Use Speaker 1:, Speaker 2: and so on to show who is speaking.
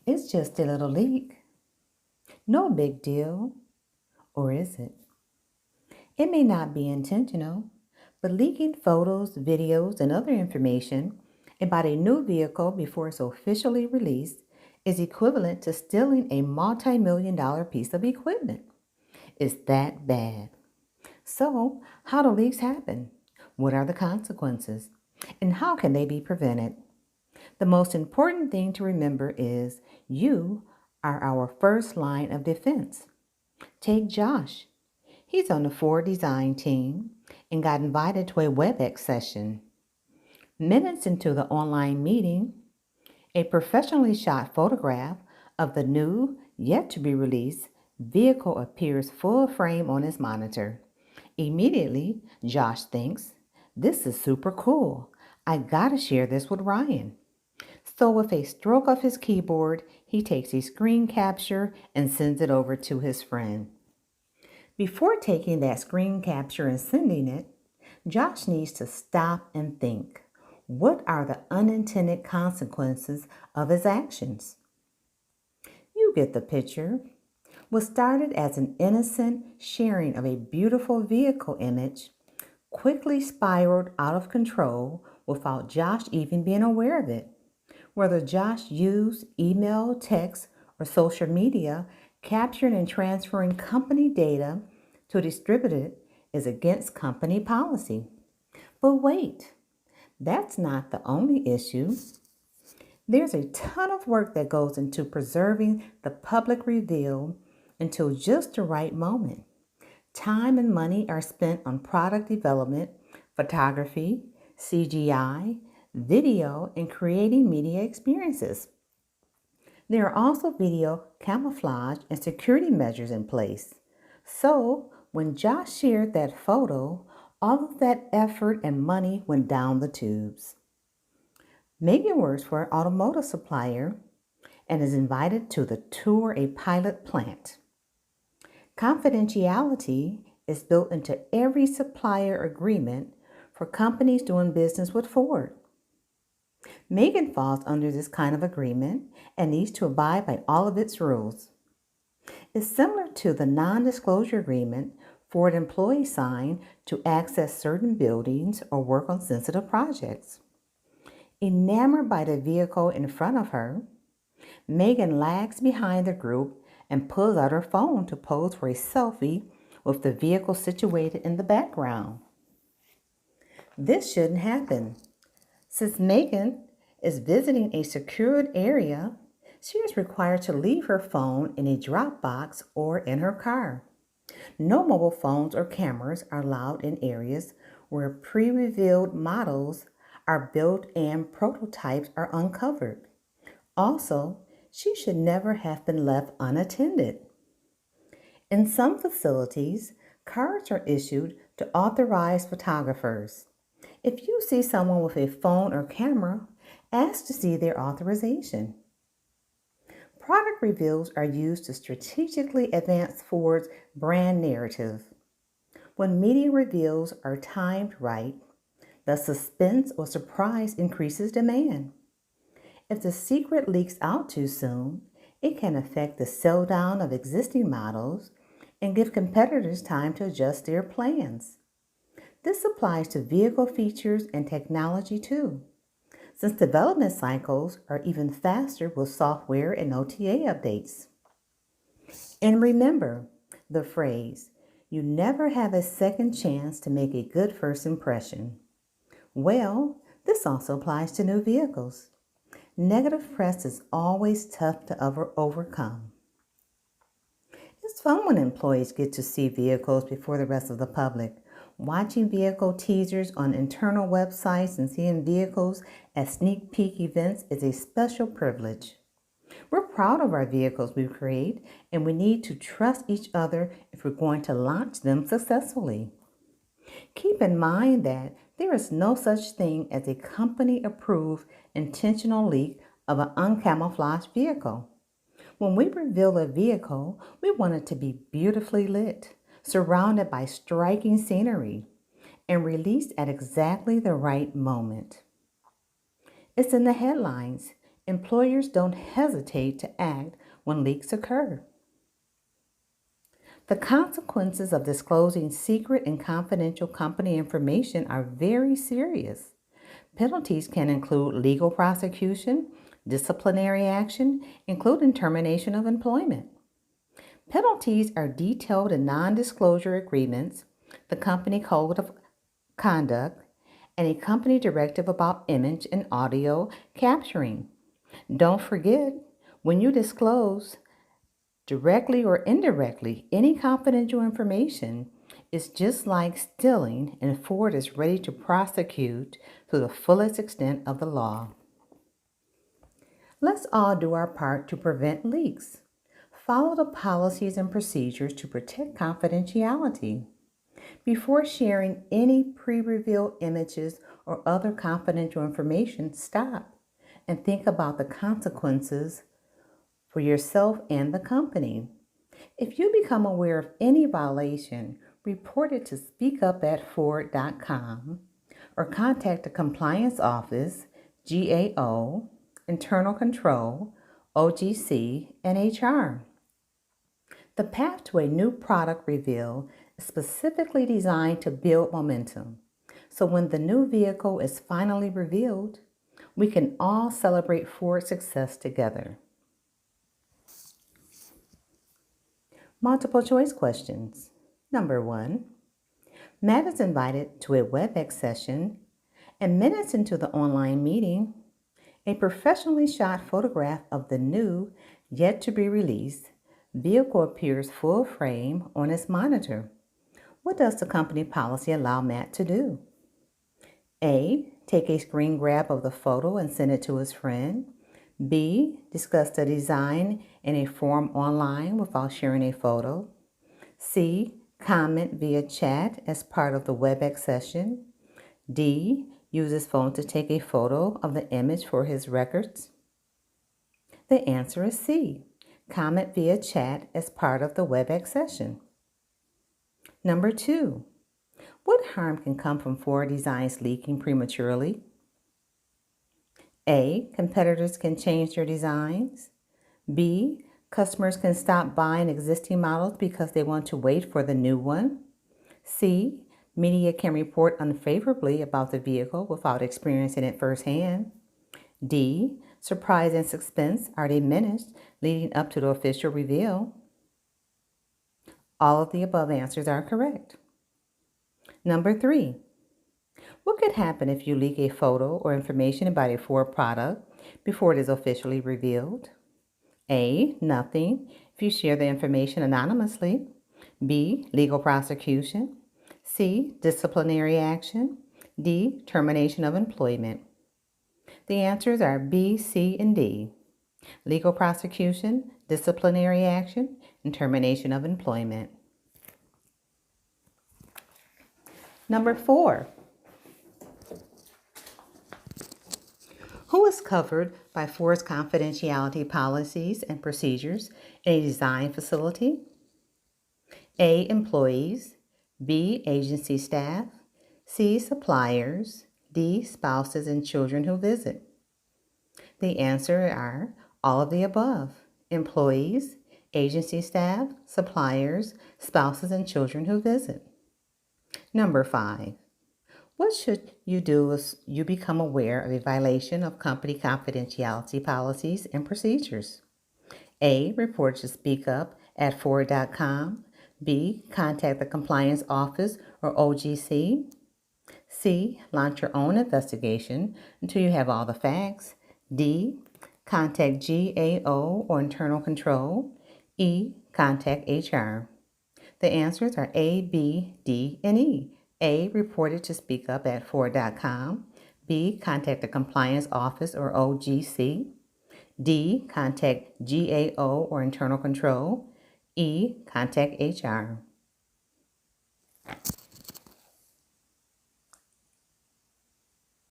Speaker 1: It's just a little leak. No big deal. Or is it? It may not be intentional, but leaking photos, videos, and other information about a new vehicle before it's officially released is equivalent to stealing a multi-million-dollar piece of equipment. It's that bad. So, how do leaks happen? What are the consequences? And how can they be prevented? The most important thing to remember is you are our first line of defense. Take Josh. He's on the Ford design team and got invited to a WebEx session. Minutes into the online meeting, a professionally shot photograph of the new, yet to be released vehicle appears full frame on his monitor. Immediately, Josh thinks, "This is super cool. I gotta share this with Ryan." So, with a stroke of his keyboard, he takes a screen capture and sends it over to his friend. Before taking that screen capture and sending it, Josh needs to stop and think. What are the unintended consequences of his actions? You get the picture. What started as an innocent sharing of a beautiful vehicle image quickly spiraled out of control without Josh even being aware of it. Whether Josh used email, text, or social media, capturing and transferring company data to distribute it is against company policy. But wait, that's not the only issue. There's a ton of work that goes into preserving the public reveal until just the right moment. Time and money are spent on product development, photography, CGI, video, and creating media experiences. There are also video camouflage and security measures in place. So, when Josh shared that photo, all of that effort and money went down the tubes. Megan works for an automotive supplier and is invited to tour a pilot plant. Confidentiality is built into every supplier agreement for companies doing business with Ford. Megan falls under this kind of agreement and needs to abide by all of its rules. It's similar to the non disclosure agreement Ford employees sign to access certain buildings or work on sensitive projects. Enamored by the vehicle in front of her, Megan lags behind the group and pulls out her phone to pose for a selfie with the vehicle situated in the background. This shouldn't happen. Since Megan is visiting a secured area, she is required to leave her phone in a drop box or in her car. No mobile phones or cameras are allowed in areas where pre-revealed models are built and prototypes are uncovered. Also, she should never have been left unattended. In some facilities, cards are issued to authorized photographers. If you see someone with a phone or camera, ask to see their authorization. Product reveals are used to strategically advance Ford's brand narrative. When media reveals are timed right, the suspense or surprise increases demand. If the secret leaks out too soon, it can affect the sell down of existing models and give competitors time to adjust their plans. This applies to vehicle features and technology too, since development cycles are even faster with software and OTA updates. And remember the phrase, you never have a second chance to make a good first impression. Well, this also applies to new vehicles. Negative press is always tough to overcome. It's fun when employees get to see vehicles before the rest of the public. Watching vehicle teasers on internal websites and seeing vehicles at sneak peek events is a special privilege. We're proud of our vehicles we create, and we need to trust each other if we're going to launch them successfully. Keep in mind that there is no such thing as a company-approved intentional leak of an uncamouflaged vehicle. When we reveal a vehicle, we want it to be beautifully lit, surrounded by striking scenery, and released at exactly the right moment. It's in the headlines. Employers don't hesitate to act when leaks occur. The consequences of disclosing secret and confidential company information are very serious. Penalties can include legal prosecution, disciplinary action, including termination of employment. Penalties are detailed in non-disclosure agreements, the company code of conduct, and a company directive about image and audio capturing. Don't forget, when you disclose, directly or indirectly, any confidential information is just like stealing, and Ford is ready to prosecute to the fullest extent of the law. Let's all do our part to prevent leaks. Follow the policies and procedures to protect confidentiality. Before sharing any pre-revealed images or other confidential information, stop and think about the consequences for yourself and the company. If you become aware of any violation, report it to speakup@ford.com or contact the Compliance Office, GAO, Internal Control, OGC, and HR. The path to a new product reveal is specifically designed to build momentum. So when the new vehicle is finally revealed, we can all celebrate Ford's success together. Multiple choice questions. Number 1. Matt is invited to a WebEx session, and minutes into the online meeting, a professionally shot photograph of the new, yet to be released, vehicle appears full frame on his monitor. What does the company policy allow Matt to do? A. Take a screen grab of the photo and send it to his friend. B. Discuss the design in a forum online without sharing a photo. C. Comment via chat as part of the WebEx session. D. Use his phone to take a photo of the image for his records. The answer is C. Comment via chat as part of the WebEx session. Number 2. What harm can come from Ford designs leaking prematurely? A. Competitors can change their designs. B. Customers can stop buying existing models because they want to wait for the new one. C. Media can report unfavorably about the vehicle without experiencing it firsthand. D. Surprise and suspense are diminished leading up to the official reveal. All of the above answers are correct. Number 3. What could happen if you leak a photo or information about a Ford product before it is officially revealed? A. Nothing if you share the information anonymously. B. Legal prosecution. C. Disciplinary action. D. Termination of employment. The answers are B, C, and D. Legal prosecution, disciplinary action, and termination of employment. Number 4. Who is covered by Ford's confidentiality policies and procedures in a design facility? A. Employees. B. Agency staff. C. Suppliers. D. Spouses and children who visit. The answer are all of the above. Employees, agency staff, suppliers, spouses, and children who visit. Number 5. What should you do if you become aware of a violation of company confidentiality policies and procedures? A. Report to speakup@ford.com. B. Contact the Compliance Office or OGC. C. Launch your own investigation until you have all the facts. D. Contact GAO or Internal Control. E. Contact HR. The answers are A, B, D, and E. A. Report it to speakup@ford.com. B. Contact the Compliance Office or OGC. D. Contact GAO or Internal Control. E. Contact HR.